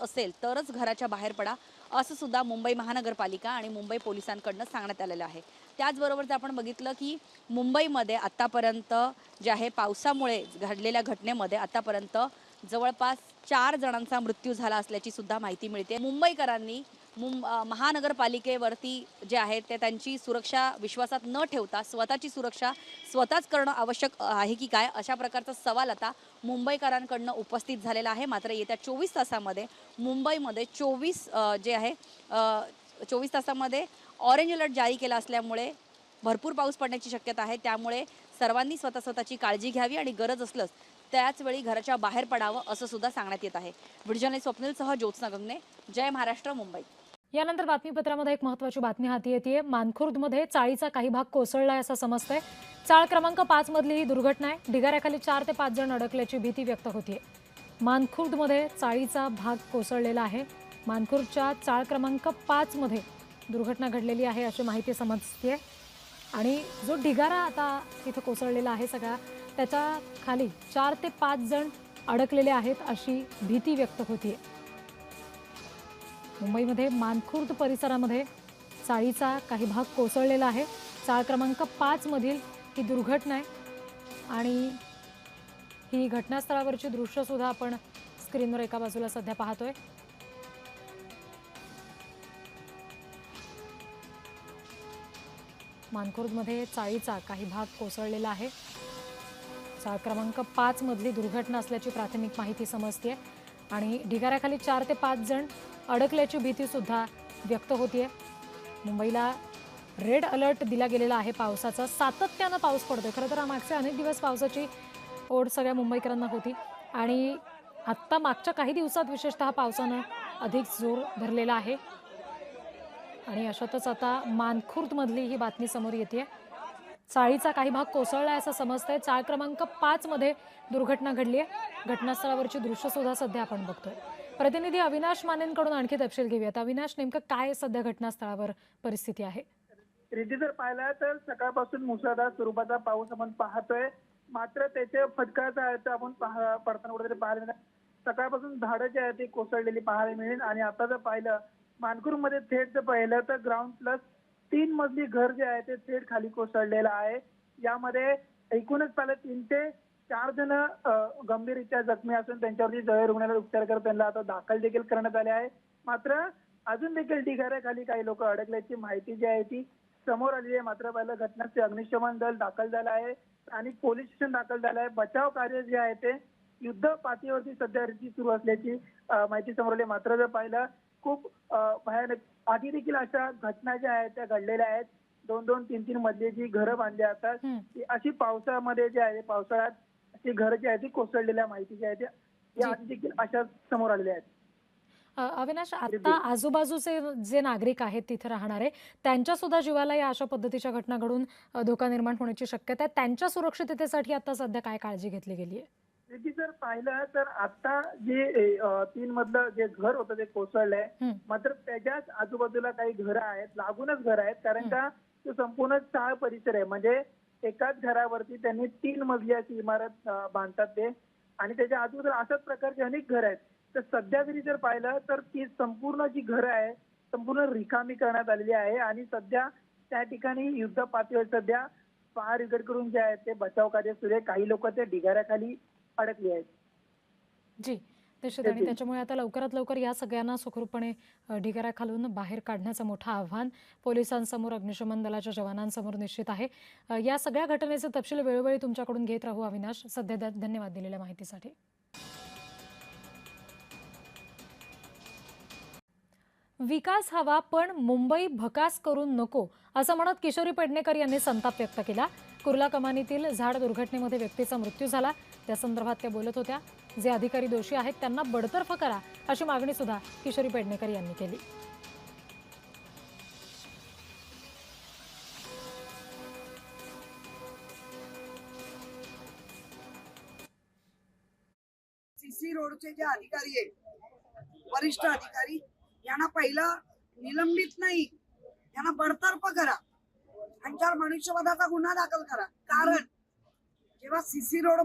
असेल तरच घराच्या बाहेर पडा असं सुद्धा मुंबई महानगरपालिका आणि मुंबई पोलिसांकडून सांगण्यात आलेलं आहे। त्याचबरोबर जर आपण बघितलं की मुंबईमध्ये आतापर्यंत जे आहे पावसामुळे घडलेल्या घटनेमध्ये आतापर्यंत जवळपास 4 जणांचा मृत्यू झाला असल्याची सुद्धा माहिती मिळते। मुंबईकरांनी महानगरपालिकेवरती जे आहे ते त्यांची सुरक्षा विश्वासात न ठेवता स्वतःची सुरक्षा स्वतःच करणं आवश्यक आहे की काय अशा प्रकारचा सवाल आता मुंबईकरांकडून उपस्थित झालेला आहे। मात्र येत्या 24 तासामध्ये मुंबईमध्ये 24 तासामध्ये ऑरेंज अलर्ट जारी केला असल्यामुळे भरपूर पाऊस पडण्याची शक्यता आहे। त्यामुळे सर्वांनी स्वतःची काळजी घ्यावी आणि गरज असल्यास त्याच वेळी घराच्या बाहेर पडावं असं सुद्धा सांगण्यात येत आहे। व्हिडिओ जर्नलिस्ट स्वप्नीलसह ज्योत्स्ना गंगणे, जय महाराष्ट्र, मुंबई। यानंतर बातमीपत्रामध्ये एक महत्त्वाची बातमी हाती येते। मानखुर्दमध्ये चाळीचा काही भाग कोसळलाय असं समजतंय। चाळ क्रमांक 5 मधली ही दुर्घटना आहे। ढिगाऱ्याखाली 4 ते 5 जण अडकल्याची भीती व्यक्त होतीये। मानखुर्दमध्ये चाळीचा भाग कोसळलेला आहे। मानखुर्दच्या चाळ क्रमांक 5 मध्ये दुर्घटना घडलेली आहे अशी माहिती समजते आणि जो ढिगारा आता तिथे कोसळलेला आहे सगळा त्याच्या खाली 4 ते 5 जण अडकलेले आहेत अशी भीती व्यक्त होतीये। मुंबईमध्ये मानखुर्द परिसरामध्ये चाळीचा काही भाग कोसळलेला आहे। चाळ क्रमांक 5 मधील ही दुर्घटना आहे आणि ही घटनास्थळावरची दृश्य सुद्धा आपण स्क्रीनवर एका बाजूला सध्या पाहतोय। मानखुर्दमध्ये चाळीचा काही भाग कोसळलेला आहे। चाळ क्रमांक 5 मधली दुर्घटना असल्याची प्राथमिक माहिती समजते आणि ढिगाऱ्याखाली 4 ते 5 जण अडकल्याची भीती सुद्धा व्यक्त होतीये। मुंबईला रेड अलर्ट दिला गेलेला आहे पावसाचा। सातत्यानं पाऊस पडतोय। खरं तर मागचे अनेक दिवस पावसाची ओढ सगळ्या मुंबईकरांना होती आणि आत्ता मागच्या काही दिवसात विशेषतः पावसानं अधिक जोर धरलेला आहे आणि अशातच आता मानखुर्दमधली ही बातमी समोर येते। चाळीचा काही भाग कोसळलाय असं समजतंय। चाळ क्रमांक 5 मध्ये दुर्घटना घडली आहे। घटनास्थळावरची दृश्य सुद्धा सध्या आपण बघतोय। प्रतिनिधी अविनाश मानेंकडून आणखी तपशील घेऊयात। अविनाश, नेमकं काय सध्या घटनास्थळावर परिस्थिती आहे? रिद्धी जर पाहिला तर सकाळपासून मुसळधार स्वरूपाचा पाऊस आपण पाहतोय, मात्र त्याचे फटकाचा अर्थ आपण पडताना कुठेतरी पाहायला मिळेल। सकाळपासून झाडं जे आहेत ती कोसळलेली पाहायला मिळेल आणि आता जर पाहिलं मानखुर्दमध्ये थेट जर पाहिलं तर ग्राउंड प्लस 3 मजली घर जे आहे ते थेट खाली कोसळलेलं आहे। यामध्ये एकूणच पाहिलं 3 ते 4 जण गंभीररित्या जखमी असून त्यांच्यावरती जवळ रुग्णालयात उपचार करत त्यांना आता दाखल देखील करण्यात आले आहे। मात्र अजून देखील ढिगाऱ्याखाली काही लोक अडकल्याची माहिती जी आहे ती समोर आली आहे। मात्र पाहिलं घटनास्थळी अग्निशमन दल दाखल झालं आहे आणि पोलीस स्टेशन दाखल झालं आहे। बचाव कार्य जे आहे ते युद्ध पातळीवरती सध्या सुरू असल्याची माहिती समोर आली। मात्र जर पाहिलं खूप भयानक आधी देखील अशा घटना ज्या आहेत त्या घडलेल्या आहेत। 2-2, 3-3 मजली जी घरं बांधली जातात ती अशी पावसामध्ये जे आहे पावसाळ्यात अशी घरं जी आहे ती कोसळलेल्या माहिती जी आहे त्या आधी देखील अशा समोर आलेल्या आहेत। अविनाश, आता आजूबाजूचे जे नागरिक आहेत तिथे राहणारे त्यांच्या सुद्धा जीवाला या अशा पद्धतीच्या घटना घडून धोका निर्माण होण्याची शक्यता आहे। त्यांच्या सुरक्षिततेसाठी आता सध्या काय काळजी घेतली गेली आहे? जर पाहिलं तर आता जे 3 मधलं जे घर होतं ते कोसळलंय, मात्र त्याच्याच आजूबाजूला काही घरं आहेत, लागूनच घरं आहेत, कारण का तो संपूर्ण चाळ परिसर आहे। म्हणजे एकाच घरावरती त्यांनी 3 मजली अशी इमारत बांधतात ते आणि त्याच्या आजूबाजूला अशाच प्रकारचे अनेक घर आहेत। तर सध्या जरी जर पाहिलं तर ती संपूर्ण जी घरं आहे संपूर्ण रिकामी करण्यात आलेली आहे आणि सध्या त्या ठिकाणी युद्ध पातळीवर सध्या फायर ब्रिगेडकडून जे आहे ते बचाव कार्य सुरू आहे। काही लोक ते ढिगाऱ्याखाली अडकली आहेत। जी, निश्चित। आणि त्याच्यामुळे आता लवकरात लवकर या सगळ्यांना सुखरूपपणे ढिगाऱ्याखालून बाहेर काढण्याचं मोठं आव्हान पोलिसांसमोर, अग्निशमन दलाच्या जवानांसमोर निश्चित आहे। या सगळ्या घटनेचे तपशील वेळोवेळी तुमच्याकडून घेत राहू अविनाश। सध्या धन्यवाद दिलेल्या माहितीसाठी। विकास हवा पण मुंबई भकास करून नको असं म्हणत किशोरी पेडणेकर यांनी संताप व्यक्त केला। कुर्ला कमानीतील झाड दुर्घटनेमध्ये व्यक्तीचा मृत्यू झाला त्या संदर्भात त्या बोलत होत्या। जे अधिकारी दोषी आहेत त्यांना बडतर्फ करा अशी मागणी सुद्धा किशोरी पेडणेकर यांनी केली। सीसी रोडचे जे अधिकारी आहेत, वरिष्ठ अधिकारी, यांना पहिलं निलंबित नाही, यांना बडतर्फ करा, यांच्यावर मनुष्यवधाचा गुन्हा दाखल करा। कारण जेव्हा सीसी रोड